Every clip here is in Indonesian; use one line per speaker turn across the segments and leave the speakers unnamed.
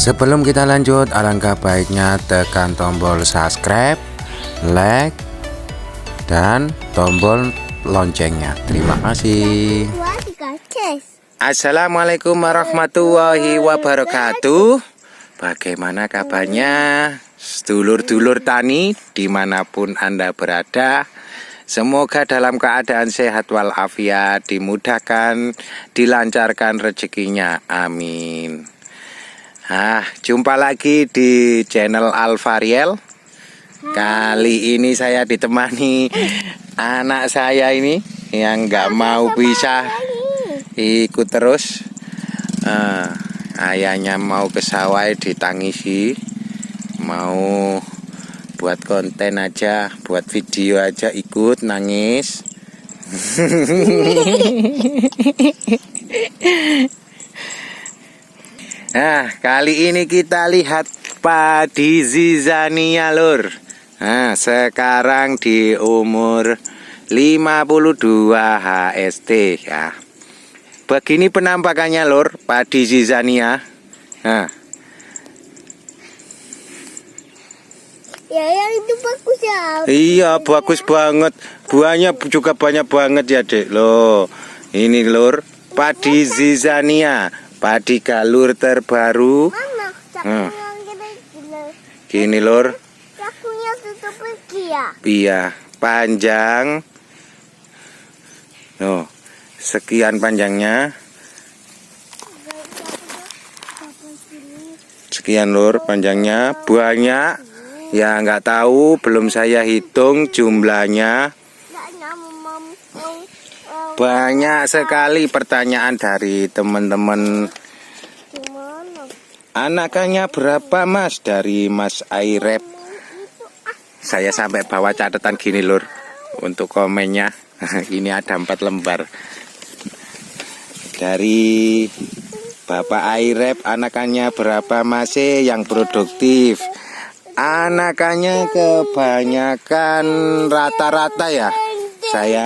Sebelum kita lanjut, alangkah baiknya tekan tombol subscribe, like, dan tombol loncengnya. Terima kasih. Assalamualaikum warahmatullahi wabarakatuh. Bagaimana kabarnya sedulur-dulur tani dimanapun Anda berada? Semoga dalam keadaan sehat walafiat, dimudahkan, dilancarkan rezekinya. Amin. Jumpa lagi di channel Alvariel. Kali ini saya ditemani anak saya ini yang nggak mau bisa ikut terus. Ayahnya mau ke sawah ditangisi, mau buat konten aja, buat video aja ikut nangis. Nah, kali ini kita lihat padi zizania lur. Nah, sekarang di umur 52 HST ya. Begini penampakannya lur, padi zizania. Nah.
Ya, yang itu bagus ya.
Iya, bagus banget. Buahnya juga banyak banget ya, Dek. Loh, ini lur, padi zizania. Padi galur terbaru.
Mana?
Gini lur.
Cakunya tutup pergi ya.
Iya, panjang. Oh, sekian panjangnya. Sekian lur panjangnya. Buahnya ya nggak tahu, belum saya hitung jumlahnya. Banyak sekali pertanyaan dari teman-teman. Anakannya berapa mas? Dari Mas Airep. Saya sampai bawa catatan gini lur untuk komennya. Ini ada 4 lembar. Dari Bapak Airep, anakannya berapa mas yang produktif? Anakannya kebanyakan rata-rata ya. Saya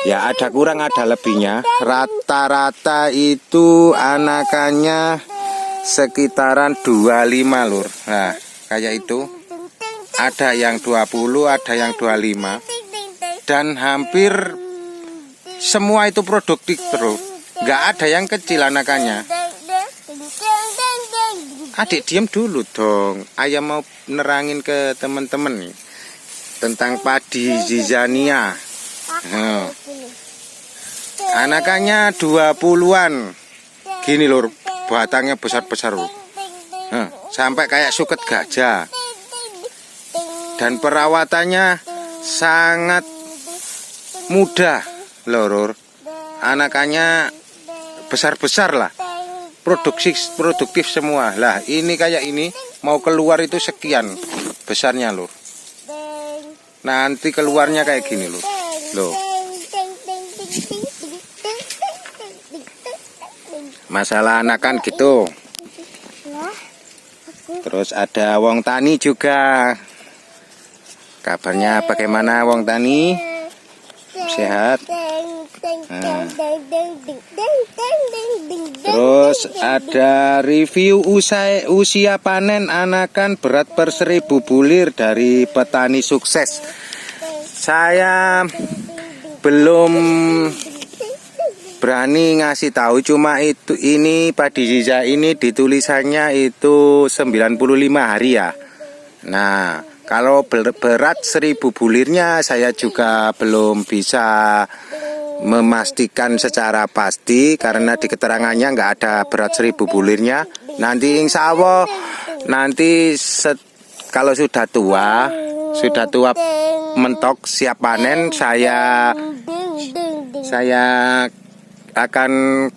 ya ada kurang ada lebihnya. Rata-rata itu anakannya sekitaran 25 lur. Nah, kayak itu. Ada yang 20, ada yang 25. Dan hampir semua itu produktif terus. Nggak ada yang kecil anakannya. Adik diem dulu dong. Ayah mau nerangin ke teman-teman nih tentang padi zizania. Anakannya 20-an. Gini lur, batangnya besar-besar lur. Sampai kayak suket gajah. Dan perawatannya sangat mudah lur. Anakannya besar-besar lah. Produktif semua. Lah, ini kayak ini mau keluar itu sekian besarnya lur. Nanti keluarnya kayak gini lur. Loh. Masalah anakan gitu. Terus ada wong tani juga. Kabarnya bagaimana wong tani? Sehat? Terus ada review usia panen anakan berat per 1000 bulir dari petani sukses. Saya belum berani ngasih tahu, cuma itu ini padi ziza ini ditulisannya itu 95 hari ya. Nah, kalau berat 1000 bulirnya saya juga belum bisa memastikan secara pasti karena di keterangannya nggak ada berat 1000 bulirnya. Nanti insya Allah nanti kalau sudah tua mentok siap panen, saya akan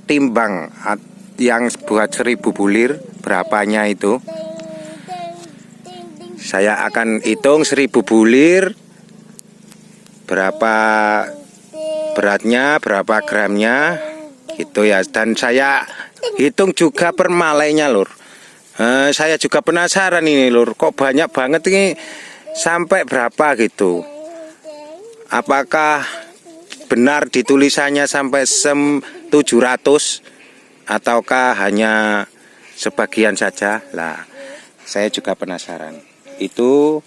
timbang yang buat 1000 bulir berapanya itu. Saya akan hitung 1000 bulir berapa beratnya, berapa gramnya gitu ya. Dan saya hitung juga per malainya lur. Saya juga penasaran ini lur, kok banyak banget ini, sampai berapa gitu. Apakah benar ditulisannya sampai 700 ataukah hanya sebagian saja lah. Saya juga penasaran. Itu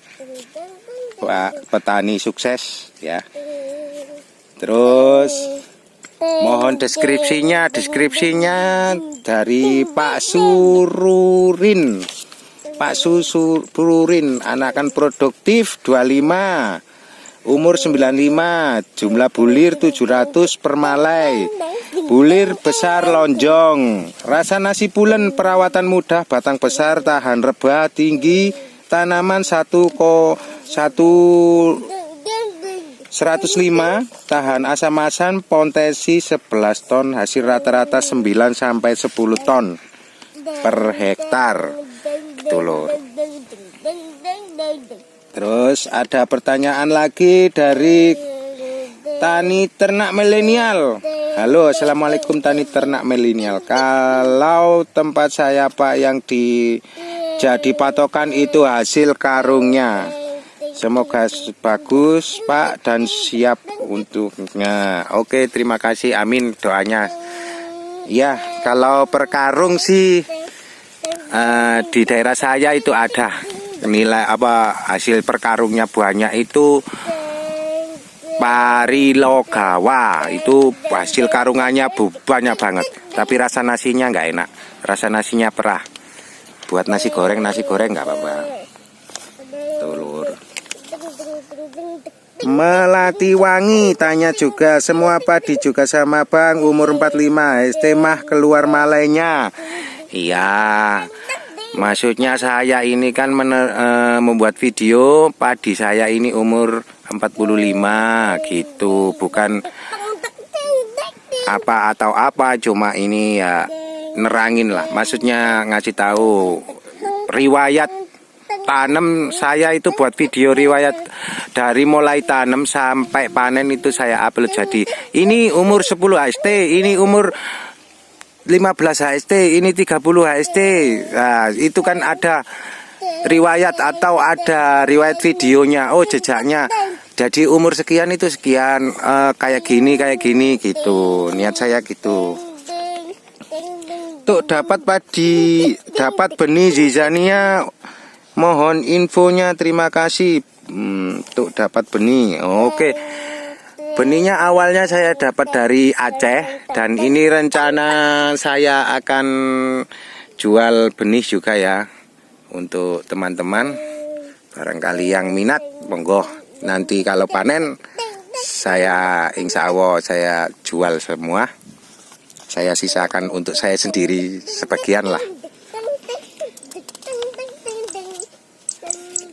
Pak petani sukses ya. Terus mohon deskripsinya dari Pak Sururin. Pak Sururin, anakan produktif 25, umur 95, jumlah bulir 700 per malai. Bulir besar lonjong, rasa nasi pulen, perawatan mudah, batang besar, tahan rebah, tinggi, tanaman 105, tahan asam-asam, potensi 11 ton, hasil rata-rata 9 sampai 10 ton per hektar. Gitu loh. Terus ada pertanyaan lagi dari Tani Ternak Milenial. Halo, assalamualaikum Tani Ternak Milenial. Kalau tempat saya Pak yang jadi patokan itu hasil karungnya. Semoga bagus Pak dan siap untuknya. Oke, terima kasih, amin doanya. Ya, kalau per karung sih di daerah saya itu ada nilai hasil per karungnya banyak itu Parilogawa, itu hasil karungannya banyak banget. Tapi rasa nasinya nggak enak, rasa nasinya perah. Buat nasi goreng nggak apa-apa. Telur. Melati Wangi tanya juga, semua padi juga sama Bang, umur 45, ST mah keluar malainya. Iya, maksudnya saya ini kan membuat video padi saya ini umur 45 gitu, bukan apa, cuma ini ya nerangin lah, maksudnya ngasih tahu riwayat tanam saya itu, buat video riwayat dari mulai tanam sampai panen itu saya upload. Jadi ini umur 10 HST, ini umur 15 HST, ini 30 HST. Nah, itu kan ada riwayat atau ada riwayat videonya, oh jejaknya. Jadi umur sekian itu sekian, kayak gini gitu. Niat saya gitu. Tuh dapat benih zizania, mohon infonya, terima kasih. Tuh dapat benih. Oke. Benihnya awalnya saya dapat dari Aceh, dan ini rencana saya akan jual benih juga ya untuk teman-teman. Barangkali yang minat, monggo. Nanti kalau panen saya insya Allah saya jual semua. Saya sisakan untuk saya sendiri sebagian lah.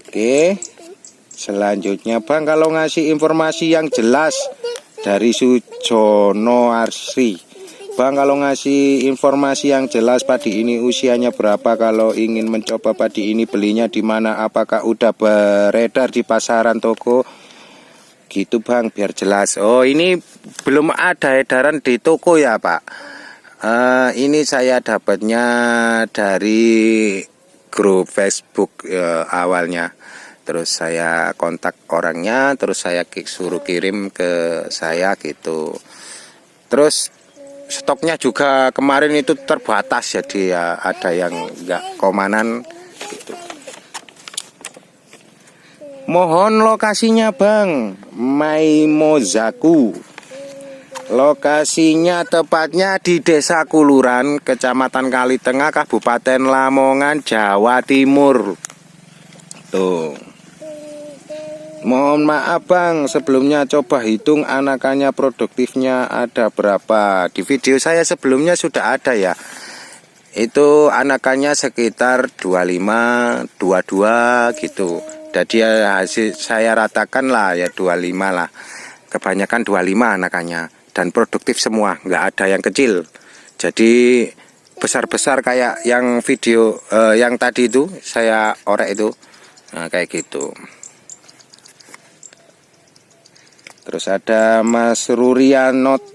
Oke. Selanjutnya Bang, kalau ngasih informasi yang jelas dari Sujono Arsri. Bang, kalau ngasih informasi yang jelas padi ini usianya berapa, kalau ingin mencoba padi ini belinya di mana, apakah udah beredar di pasaran toko gitu Bang, biar jelas. Oh, ini belum ada edaran di toko ya Pak. Ini saya dapatnya dari grup Facebook awalnya. Terus saya kontak orangnya, terus saya suruh kirim ke saya gitu. Terus stoknya juga kemarin itu terbatas, jadi ya ada yang nggak komanan gitu. Mohon lokasinya Bang, Maimozaku. Lokasinya tepatnya di Desa Kuluran, Kecamatan Kalitengah, Kabupaten Lamongan, Jawa Timur. Tuh. Mohon maaf Bang, sebelumnya coba hitung anakannya produktifnya ada berapa. Di video saya sebelumnya sudah ada ya. Itu anakannya sekitar 25, 22 gitu. Jadi hasil saya ratakan lah ya 25 lah. Kebanyakan 25 anakannya. Dan produktif semua, nggak ada yang kecil. Jadi besar-besar kayak yang video yang tadi itu saya orek itu. Nah, kayak gitu. Terus ada Mas Rurianot,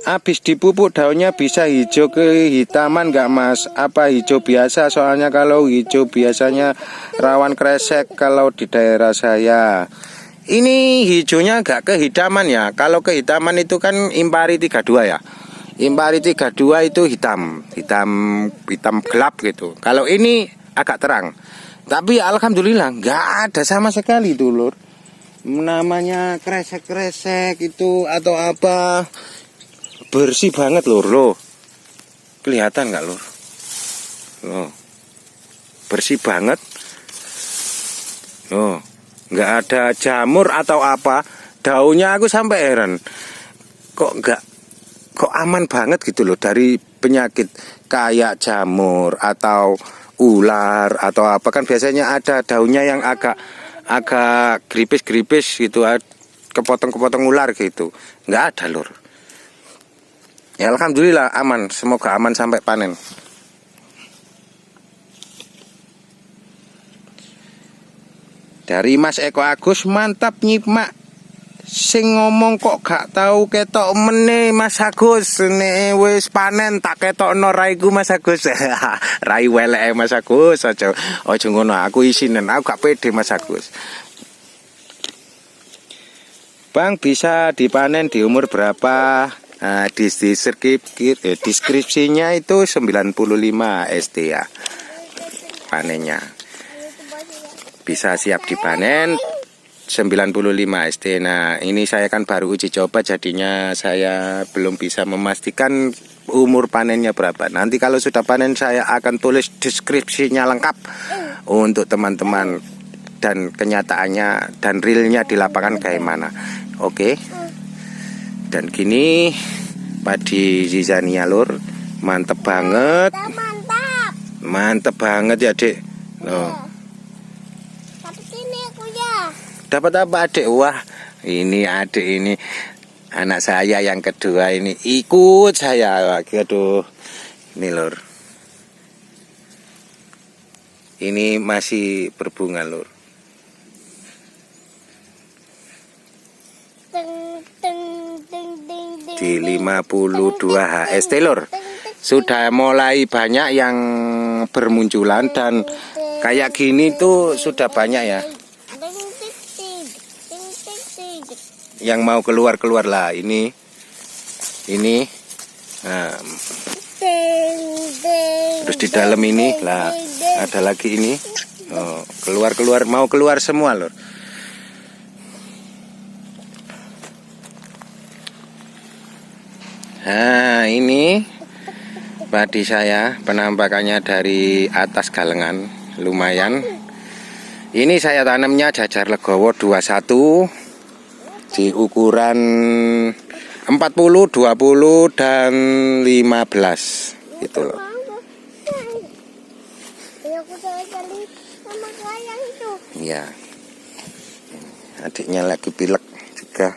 habis dipupuk daunnya bisa hijau kehitaman nggak Mas? Apa hijau biasa? Soalnya kalau hijau biasanya rawan kresek kalau di daerah saya. Ini hijaunya nggak kehitaman ya. Kalau kehitaman itu kan Impari 32 ya. Impari 32 itu hitam gelap gitu. Kalau ini agak terang. Tapi alhamdulillah nggak ada sama sekali tuh lur. Namanya kresek-kresek itu atau apa, bersih banget lur loh. Kelihatan nggak lur? Loh, bersih banget. Loh, nggak ada jamur atau apa. Daunnya aku sampai heran. Kok aman banget gitu loh dari penyakit kayak jamur atau ular atau apa, kan biasanya ada daunnya yang agak gripis gitu, kepotong ular gitu. Nggak ada lur. Ya alhamdulillah aman, semoga aman sampai panen. Dari Mas Eko Agus, mantap nyimak. Sing ngomong kok gak tahu ketok meneh Mas Agus, nek wis panen tak ketokno raiku Mas Agus. Rai weleke Mas Agus, aja ngono, aku isinen, aku gak pede Mas Agus. Bang, bisa dipanen di umur berapa? Nah, deskripsinya itu 95 ST ya. Panennya bisa siap dipanen 95 ST. Nah, ini saya kan baru uji coba, jadinya saya belum bisa memastikan umur panennya berapa. Nanti kalau sudah panen saya akan tulis deskripsinya lengkap untuk teman-teman dan kenyataannya dan realnya di lapangan kayak mana. Oke. Dan gini padi zizania lur, mantep banget. Mantep banget ya, Dek. Loh. Dapat apa adik? Wah, ini adik ini anak saya yang kedua ini ikut saya. Aduh, ini lur. Ini masih berbunga lur. Di 52 HST lur. Sudah mulai banyak yang bermunculan dan kayak gini tuh sudah banyak ya. Yang mau keluar lah ini nah, terus di dalam ini lah ada lagi ini. Oh, keluar mau keluar semua lor. Nah, ini padi saya penampakannya dari atas galengan lumayan. Ini saya tanamnya Jajar Legowo 21 di ukuran 40, 20 dan 15 gitu loh. Ya. Adiknya lagi pilek juga.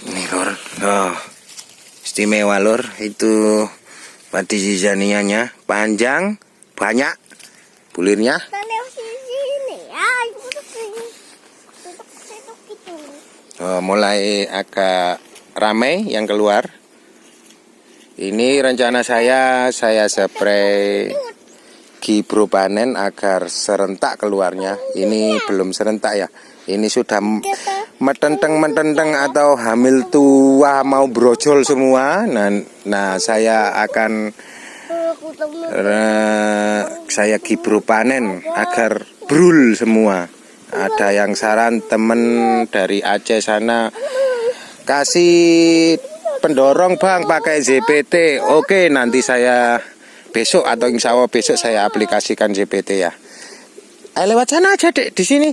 Ini lor. Oh. Istimewa lor, itu padi zizanianya panjang, banyak bulirnya. Oh, mulai agak ramai yang keluar. Ini rencana saya spray Gibro panen agar serentak keluarnya. Ini belum serentak ya. Ini sudah metenteng atau hamil tua mau brojol semua. Nah saya akan saya Gibro panen agar brul semua. Ada yang saran temen dari Aceh sana, kasih pendorong bang pakai ZPT. Oke, nanti saya besok atau insya Allah besok saya aplikasikan ZPT ya. Lewat sana aja dek, di sini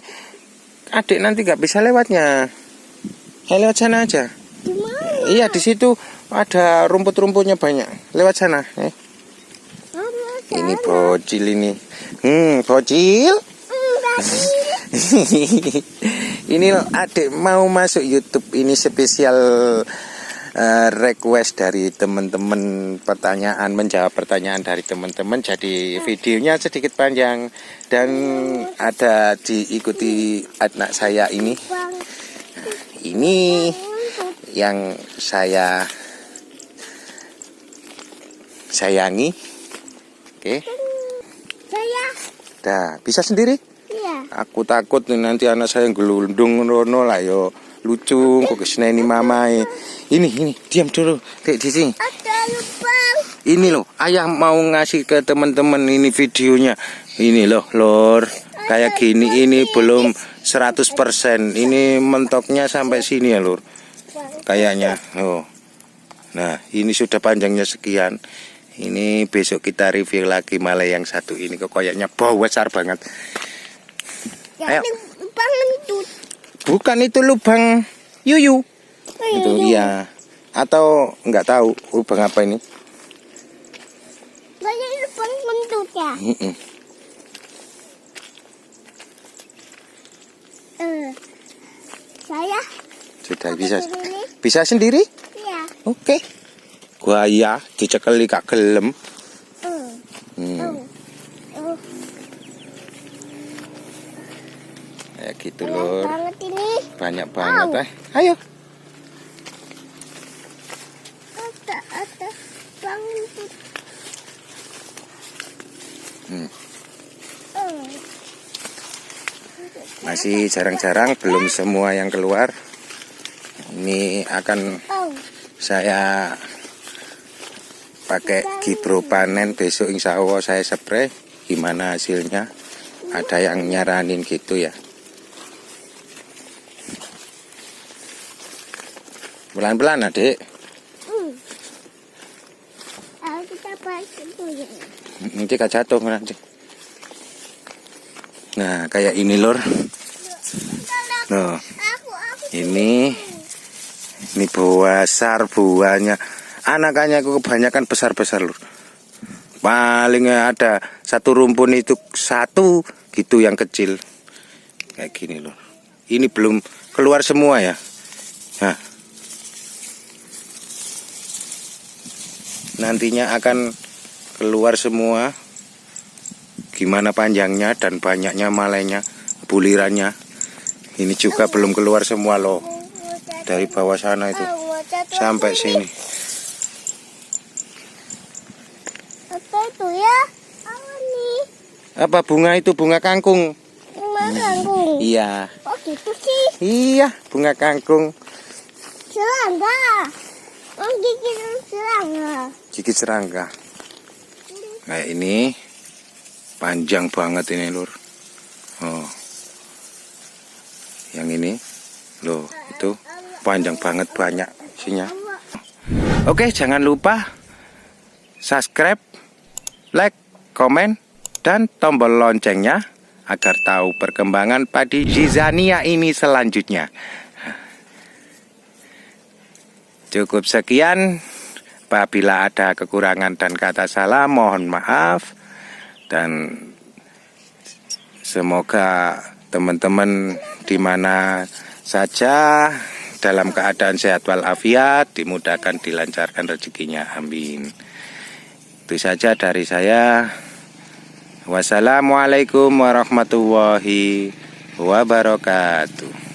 adik nanti nggak bisa lewatnya. Lewat sana aja. Iya, di situ ada rumput-rumputnya banyak. Lewat sana. Ini bocil ini. Bocil. Ini adik mau masuk YouTube, ini spesial request dari teman-teman, menjawab pertanyaan dari teman-teman. Jadi videonya sedikit panjang dan ada diikuti anak saya ini. Ini yang saya sayangi. Oke. Dah, bisa sendiri?
Iya.
Aku takut nih nanti anak saya gelundung rono lah yo. Lucu kok keseneni mamai. Ini diam dulu. Dek di sini.
Ada lubang.
Ini loh, ayah mau ngasih ke teman-teman ini videonya. Ini loh, Lor. Kayak gini ini belum 100%. Ini mentoknya sampai sini ya, Lur. Kayaknya. Oh. Nah, ini sudah panjangnya sekian. Ini besok kita review lagi malah yang satu ini kok kayaknya bau besar banget. Ayo.
Lubang itu.
Bukan itu lubang yuyu. Itu iya. Atau enggak tahu lubang apa ini?
Banyak lubang kentut ya. Saya
Sudah bisa.
sendiri.
Bisa sendiri?
Iya.
Oke. Gua ya dicekeli gak gelem. Ya gitu
Banyak
Lur.
banget ini.
Banyak banget Ayo.
Ada lubang kentut.
Masih jarang-jarang, belum semua yang keluar. Ini akan saya pakai Gibro panen besok, insya Allah saya spray. Gimana hasilnya? Ada yang nyaranin gitu ya. Pelan-pelan adik.
Kita bahas dulu ya.
Nanti gak jatuh nanti. Nah kayak ini Lur. Nah ini besar buahnya. Anakannya kebanyakan besar-besar Lur. Paling ada satu rumpun itu satu gitu yang kecil. Kayak gini Lur. Ini belum keluar semua ya. Nah. Nantinya akan keluar semua. Gimana panjangnya dan banyaknya malainya, bulirannya. Ini juga belum keluar semua loh. Dari bawah sana itu sampai sini.
Apa itu ya? Apa nih?
Apa bunga itu? Bunga kangkung.
Bunga kangkung.
Iya.
Oh gitu sih.
Iya, bunga kangkung.
Serangga. Oh gigit serangga.
Gigit serangga. Kayak ini panjang banget ini Lur. Oh. Yang ini loh, itu panjang banget, banyak isinya. Oke, jangan lupa subscribe, like, komen, dan tombol loncengnya agar tahu perkembangan padi Zizania ini selanjutnya. Cukup sekian. Apabila ada kekurangan dan kata salah, mohon maaf. Dan semoga teman-teman di mana saja dalam keadaan sehat walafiat, dimudahkan, dilancarkan rezekinya. Amin. Itu saja dari saya. Wassalamualaikum warahmatullahi wabarakatuh.